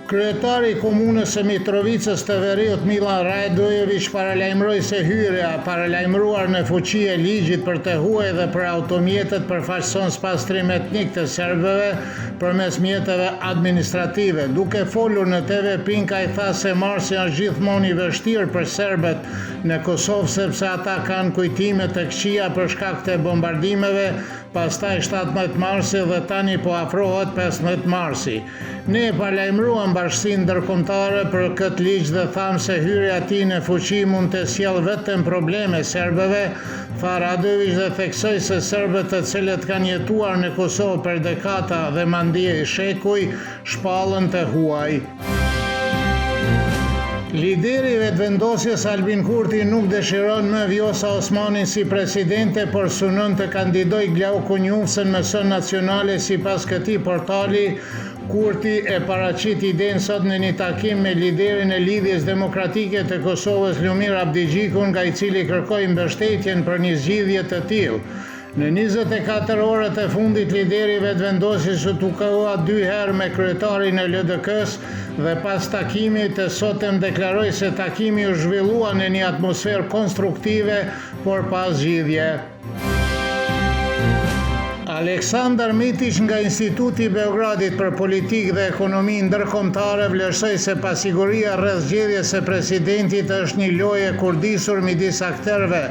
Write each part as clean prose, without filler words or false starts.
Kryetari i Komunës së Mitrovicës të Veriut Milan Radojević paralajmëroi se hyrja paralajmëruar në fuqi e ligjit për të huaj dhe për automjetet përfaqëson spastrim etnik të serbëve përmes mjeteve administrative. Duke folur në TV Pinka i tha se marsi është gjithmonë i vështirë për serbët në Kosovë sepse ata kanë kujtime të këqija për shkak të bombardimeve, pastaj 17 marsi dhe tani po afrohet 15 marsi. Ne paralajmëruam Bashkinë Ndërkombëtare për këtë ligj dhe thamë se hyrja e tij në fuqi mund të sjellë vetëm probleme serbëve, tha Radojević dhe theksoi se serbët të cilët kanë jetuar në Kosovë për dekada dhe mandje shekuj shpallën të huaj. Lideri i vetëvendosjes Albin Kurti nuk dëshiron më Vjosa Osmanin si presidente, por synon të kandidojë Glauku Njufsen në Son Nacionale. Sipas këtij portali, Kurti e paraqit idenë sot në një takim me liderin e Lidhjes Demokratike të Kosovës Lumir Abdigjikun, nga i cili kërkoi mbështetjen për një zgjidhje të tillë. Në 24 orët e fundit, lideri i vetëvendosjes u takua 2 herë me kryetarin e LDK-s dhe pas takimit të sotëm deklaroi se takimi u zhvillua në një atmosferë konstruktive, por pa zgjidhje. Aleksandar Mitić nga Instituti i Beogradit për Politikë dhe Ekonomi Ndërkombëtare vlerësoi se pasiguria rreth zgjedhjes së presidentit është një lojë e kurdisur midis aktorëve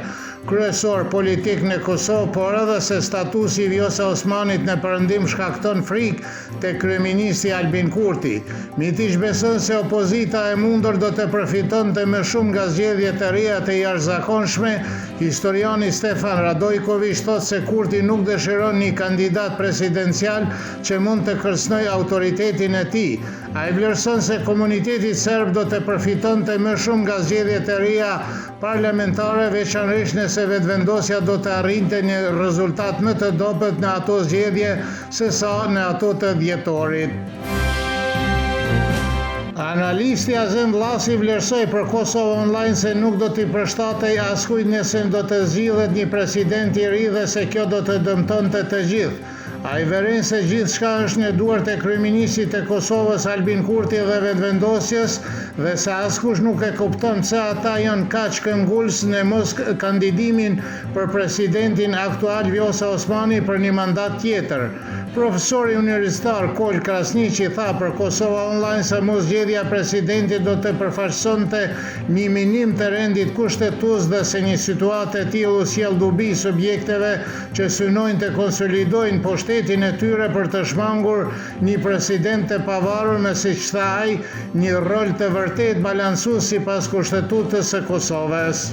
kryesor politik në Kosovë, por edhe se statusi i Vjosa Osmanit në perëndim shkakton frikë te kryeministi Albin Kurti. Mitić beson se opozita e mundur do të përfitonte më shumë nga zgjedhjet e reja të jashtëzakonshme. Historiani Stefan Radojković thotë se Kurti nuk dëshiron një kandidat presidencial që mund të kërcënojë autoritetin e tij. Ai vlerëson se komuniteti serb do të përfitonte më shumë nga zgjedhjet e reja parlamentare, veçanërisht nëse vetëvendosja do të arrinte një rezultat më të dobët në ato zgjedhje sesa në ato të dhjetorit. Analisti Azem Vllasi vlerësoi për Kosovë Online se nuk do t'i përshtatej askujt nëse do të zgjidhet një president i ri dhe se kjo do të dëmtonte të gjithë. Ai vëren se gjithçka është në duart e kryeministit të Kosovës Albin Kurti dhe vetëvendosjes dhe se askush nuk e kupton pse ata janë kaq këmbgulës në mos kandidimin për presidentin aktual Vjosa Osmani për një mandat tjetër. Profesori universitar Kol Krasniqi tha për Kosova Online se mosgjedhja e presidentit do të përfaqësonte një minim të rendit kushtetues dhe se një situatë e tillë u sjell dobi subjekteve që synojnë të konsolidojnë pushtetin e tyre për të shmangur një president të pavarur me, siç tha ai, një rol të vërtet balancues sipas kushtetutës së Kosovës.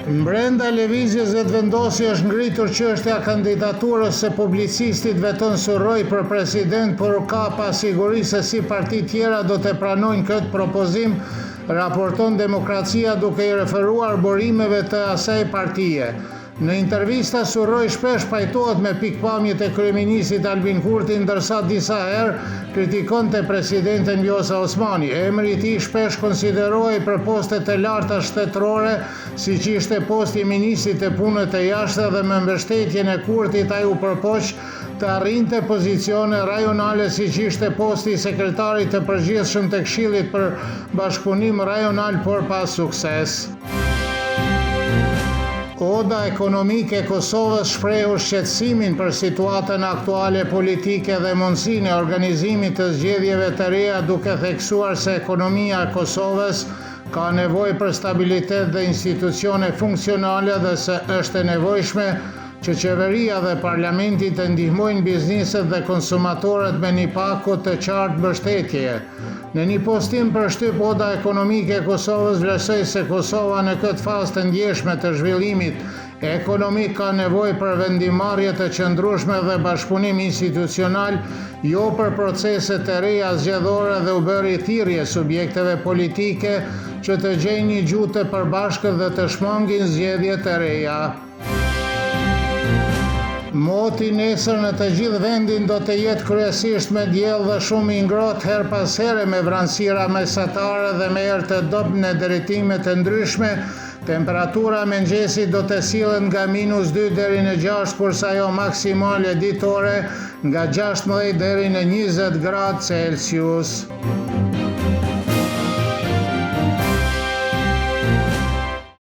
Brenda lëvizjes vetëvendosje është ngritur çështja kandidaturës së publicistit Veton Surroj për president, por ka pasiguri se si partitë tjera do të pranojnë këtë propozim, raporton Demokracia duke i referuar burimeve të asaj partie. Në intervista Surroj shpesh pajtohet me pikpamjet e kryeministit Albin Kurti, ndërsa disa herë kritikonte presidenten Vjosa Osmani. Emri i tij shpesh konsiderohej për postet e larta shtetërore, siç ishte posti i ministrit të punëve të jashtme, dhe me mbështetjen e Kurtit ai u përpoq të arrinte pozicione rajonale, siç ishte posti i sekretarit të përgjithshëm të Këshillit për Bashkëpunim Rajonal, por pa sukses. Oda ekonomike e Kosovës shprehur shqetësimin për situatën aktuale politike dhe mundësinë e organizimit të zgjedhjeve të reja, duke theksuar se ekonomia e Kosovës ka nevojë për stabilitet dhe institucione funksionale dhe se është e nevojshme që qeveria dhe parlamenti të ndihmojnë bizneset dhe konsumatorët me një paku të qartë mbështetje. Në një postim për shtyp, Oda ekonomike e Kosovës vlerësoi se Kosova në këtë fazë të ndjeshme të zhvillimit ekonomik ka nevojë për vendimarrje të qëndrueshme dhe bashkëpunim institucional, jo për procese të reja zgjedhore, dhe u bëri thirrje subjekteve politike që të gjejnë një gjuhë të përbashkët dhe të shmangin zgjedhje të reja. Moti nesër në të gjithë vendin do të jetë kryesisht me diell dhe shumë i ngrohtë, her pas here me vranësira mesatare dhe me erë të dobë në drejtime të ndryshme, Temperatura mëngjesit do të sillet nga -2 deri në 6, kurse ajo maksimale ditore nga 16 deri në 20 gradë Celsius.